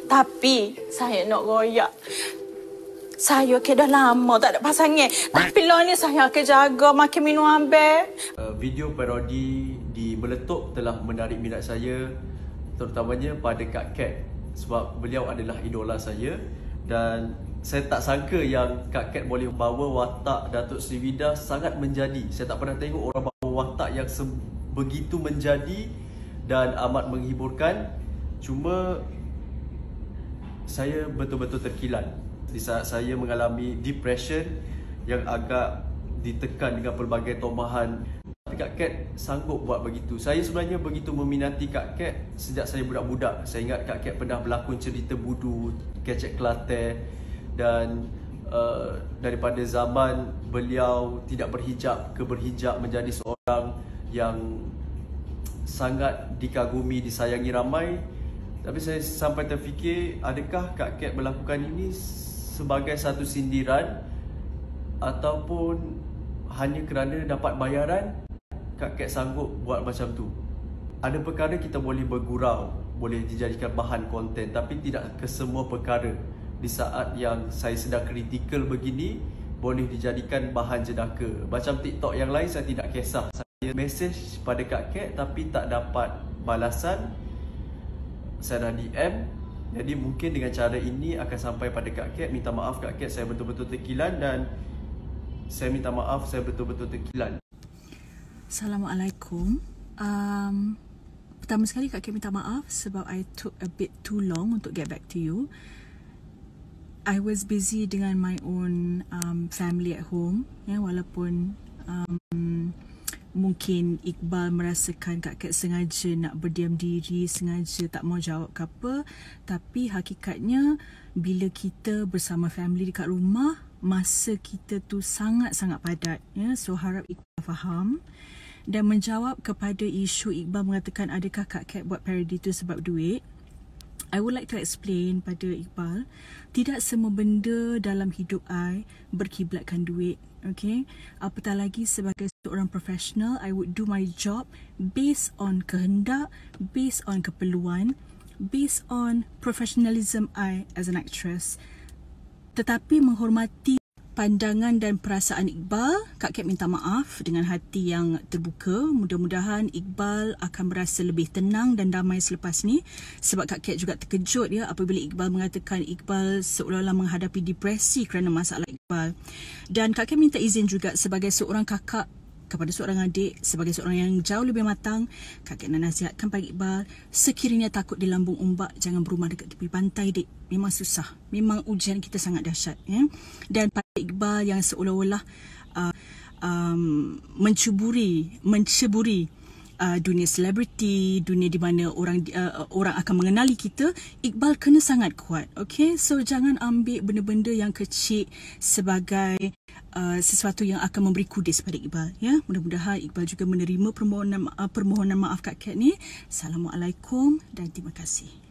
Tapi saya nak royak. Saya ke dah lama tak ada pasangan. Tapi lah ni saya ke jaga makan minum ambil. Video parodi di Meletup telah menarik minat saya, terutamanya pada Kak Kat, sebab beliau adalah idola saya. Dan saya tak sangka yang Kak Kat boleh bawa watak Datuk Seri Vida sangat menjadi. Saya tak pernah tengok orang bawa watak yang begitu menjadi dan amat menghiburkan. Cuma saya betul-betul terkilan di saat saya mengalami depression yang agak ditekan dengan pelbagai tomahan. Tapi Kak Kat sanggup buat begitu. Saya sebenarnya begitu meminati Kak Kat sejak saya budak-budak. Saya ingat Kak Kat pernah berlakon cerita Budu, Kecek Kelate, dan daripada zaman beliau tidak berhijab ke berhijab menjadi seorang yang sangat dikagumi, disayangi ramai. Tapi saya sampai terfikir, adakah Kak Kat melakukan ini sebagai satu sindiran ataupun hanya kerana dapat bayaran Kak Kat sanggup buat macam tu. Ada perkara kita boleh bergurau, boleh dijadikan bahan konten, tapi tidak kesemua perkara di saat yang saya sedang kritikal begini boleh dijadikan bahan jedaka. Macam TikTok yang lain saya tidak kisah. Saya mesej pada Kak Kat tapi tak dapat balasan. Saya dah DM. Jadi mungkin dengan cara ini akan sampai pada Kak Kat. Minta maaf Kak Kat, saya betul-betul terkilan dan saya minta maaf, saya betul-betul terkilan. Assalamualaikum. Pertama sekali Kak Kat minta maaf sebab I took a bit too long untuk get back to you. I was busy dengan my own family at home, ya, walaupun mungkin Iqbal merasakan Kak Kat sengaja nak berdiam diri, sengaja tak mau jawab ke apa. Tapi hakikatnya bila kita bersama family dekat rumah, masa kita tu sangat-sangat padat, ya. So harap Iqbal faham. Dan menjawab kepada isu Iqbal mengatakan adakah Kak Kat buat parody tu sebab duit, I would like to explain pada Iqbal, tidak semua benda dalam hidup I berkiblatkan duit. Okay, apatah lagi sebagai seorang profesional, I would do my job based on kehendak, based on keperluan, based on professionalism I as an actress. Tetapi menghormati pandangan dan perasaan Iqbal, Kak Kat minta maaf dengan hati yang terbuka. Mudah-mudahan Iqbal akan berasa lebih tenang dan damai selepas ni. Sebab Kak Kat juga terkejut, ya, apabila Iqbal mengatakan Iqbal seolah-olah menghadapi depresi kerana masalah Iqbal. Dan Kak Kat minta izin juga sebagai seorang kakak kepada seorang adik, sebagai seorang yang jauh lebih matang, Kak Kat nak nasihatkan pada Iqbal, sekiranya takut di lambung ombak, jangan berumah dekat tepi pantai, dik. Memang susah, memang ujian kita sangat dahsyat, ya. Dan pada Iqbal yang seolah-olah menceburi dunia selebriti, dunia di mana orang akan mengenali kita, Iqbal kena sangat kuat. Okay, so jangan ambil benda-benda yang kecil sebagai sesuatu yang akan memberi kudis pada Iqbal, ya. Mudah-mudahan Iqbal juga menerima permohonan maaf Kak Kat ni. Assalamualaikum dan terima kasih.